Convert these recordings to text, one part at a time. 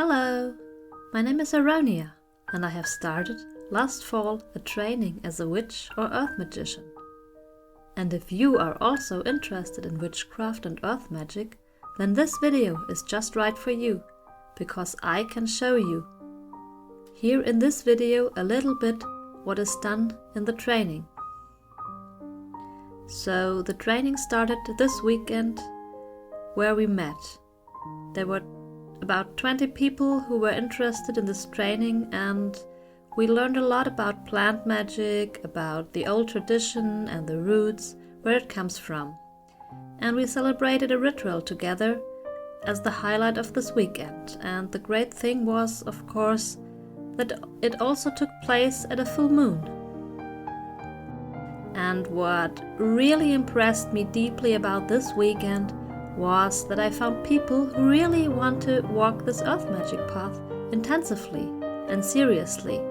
Hello, my name is Aronia, and I have started last fall a training as a witch or earth magician. And if you are also interested in witchcraft and earth magic, then this video is just right for you, because I can show you here in this video a little bit what is done in the training. So the training started this weekend where we met. There were about 20 people who were interested in this training, and we learned a lot about plant magic, about the old tradition and the roots, where it comes from. And we celebrated a ritual together as the highlight of this weekend. And the great thing was, of course, that it also took place at a full moon. And what really impressed me deeply about this weekend was that I found people who really want to walk this earth magic path intensively and seriously,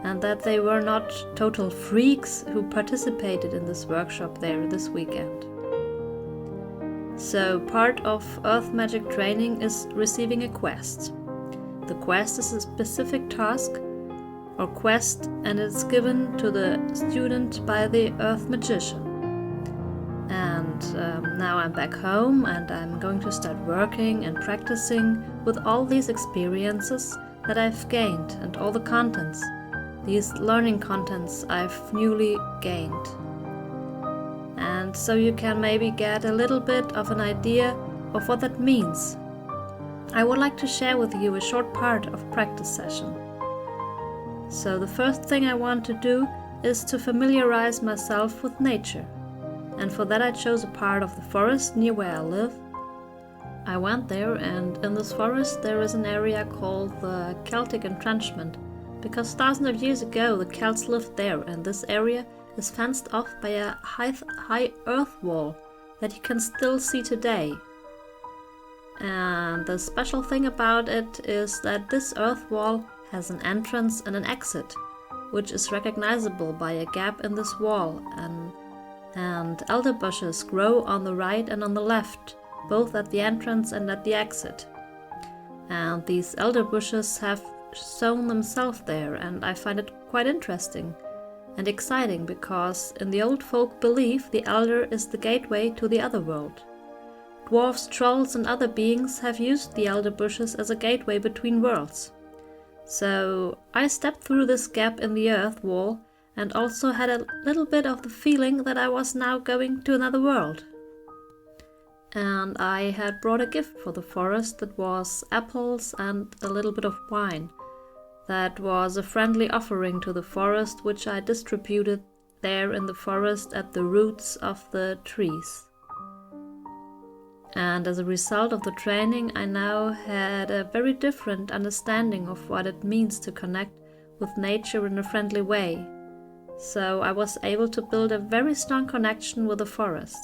and that they were not total freaks who participated in this workshop there this weekend. So part of earth magic training is receiving a quest. The quest is a specific task or quest, and it's given to the student by the earth magician. And now I'm back home and I'm going to start working and practicing with all these experiences that I've gained and all the contents, these learning contents I've newly gained. And so you can maybe get a little bit of an idea of what that means. I would like to share with you a short part of practice session. So the first thing I want to do is to familiarize myself with nature. And for that I chose a part of the forest near where I live. I went there, and in this forest there is an area called the Celtic Entrenchment, because thousands of years ago the Celts lived there, and this area is fenced off by a high earth wall that you can still see today. And the special thing about it is that this earth wall has an entrance and an exit, which is recognizable by a gap in this wall, and elder bushes grow on the right and on the left, both at the entrance and at the exit. And these elder bushes have sown themselves there, and I find it quite interesting and exciting, because in the old folk belief the elder is the gateway to the other world. Dwarves, trolls and other beings have used the elder bushes as a gateway between worlds. So I stepped through this gap in the earth wall and also had a little bit of the feeling that I was now going to another world. And I had brought a gift for the forest that was apples and a little bit of wine. That was a friendly offering to the forest, which I distributed there in the forest at the roots of the trees. And as a result of the training, I now had a very different understanding of what it means to connect with nature in a friendly way. So I was able to build a very strong connection with the forest.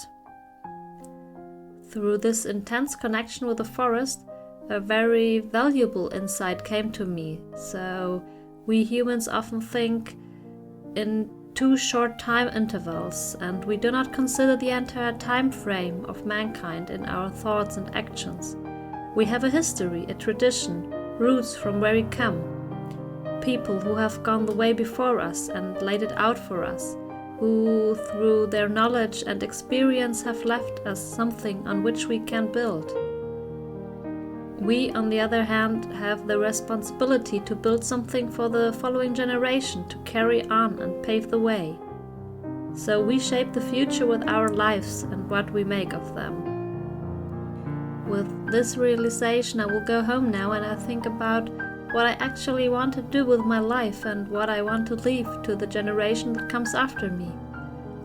Through this intense connection with the forest, a very valuable insight came to me. So we humans often think in too short time intervals, and we do not consider the entire time frame of mankind in our thoughts and actions. We have a history, a tradition, roots from where we come. People who have gone the way before us and laid it out for us, who through their knowledge and experience have left us something on which we can build. We, on the other hand, have the responsibility to build something for the following generation to carry on and pave the way. So we shape the future with our lives and what we make of them. With this realization, I will go home now and I think about what I actually want to do with my life and what I want to leave to the generation that comes after me.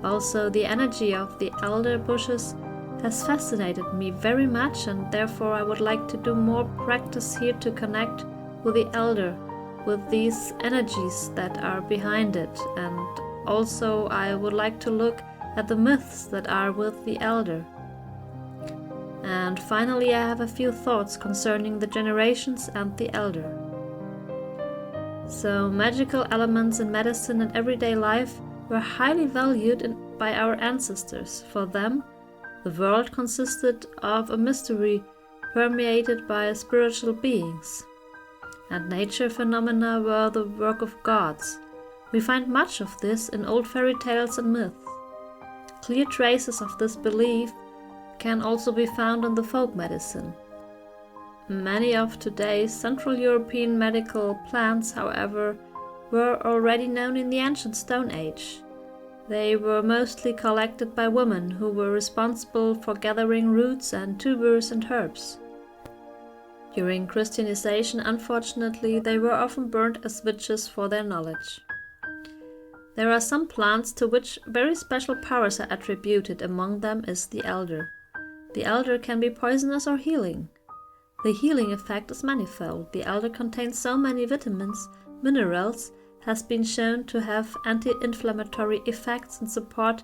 Also, the energy of the elder bushes has fascinated me very much, and therefore I would like to do more practice here to connect with the elder, with these energies that are behind it. And also I would like to look at the myths that are with the elder. And finally, I have a few thoughts concerning the generations and the elder. So magical elements in medicine and everyday life were highly valued by our ancestors. For them, the world consisted of a mystery permeated by spiritual beings. and nature phenomena were the work of gods. We find much of this in old fairy tales and myths. Clear traces of this belief can also be found in the folk medicine. Many of today's Central European medical plants, however, were already known in the ancient Stone Age. They were mostly collected by women who were responsible for gathering roots and tubers and herbs. During Christianization, unfortunately, they were often burnt as witches for their knowledge. There are some plants to which very special powers are attributed. Among them is the elder. The elder can be poisonous or healing. The healing effect is manifold. The elder contains so many vitamins, minerals, has been shown to have anti-inflammatory effects and support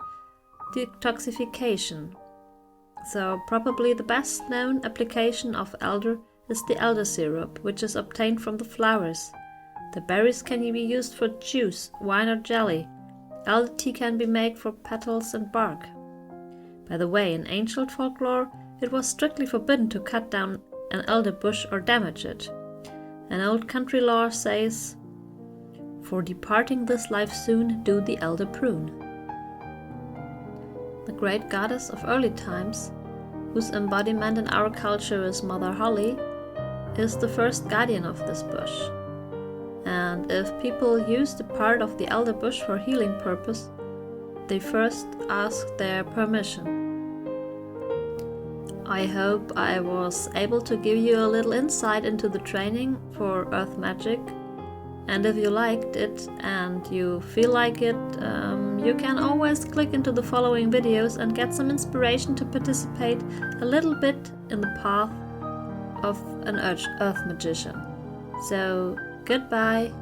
detoxification. So probably the best known application of elder is the elder syrup, which is obtained from the flowers. The berries can be used for juice, wine or jelly. Elder tea can be made for petals and bark. By the way, in ancient folklore, it was strictly forbidden to cut down an elder bush or damage it. An old country law says, "For departing this life soon, do the elder prune." The great goddess of early times, whose embodiment in our culture is Mother Holly, is the first guardian of this bush. And if people use the part of the elder bush for healing purpose, they first ask their permission. I hope I was able to give you a little insight into the training for earth magic, and if you liked it and you feel like it, you can always click into the following videos and get some inspiration to participate a little bit in the path of an earth magician. So, goodbye.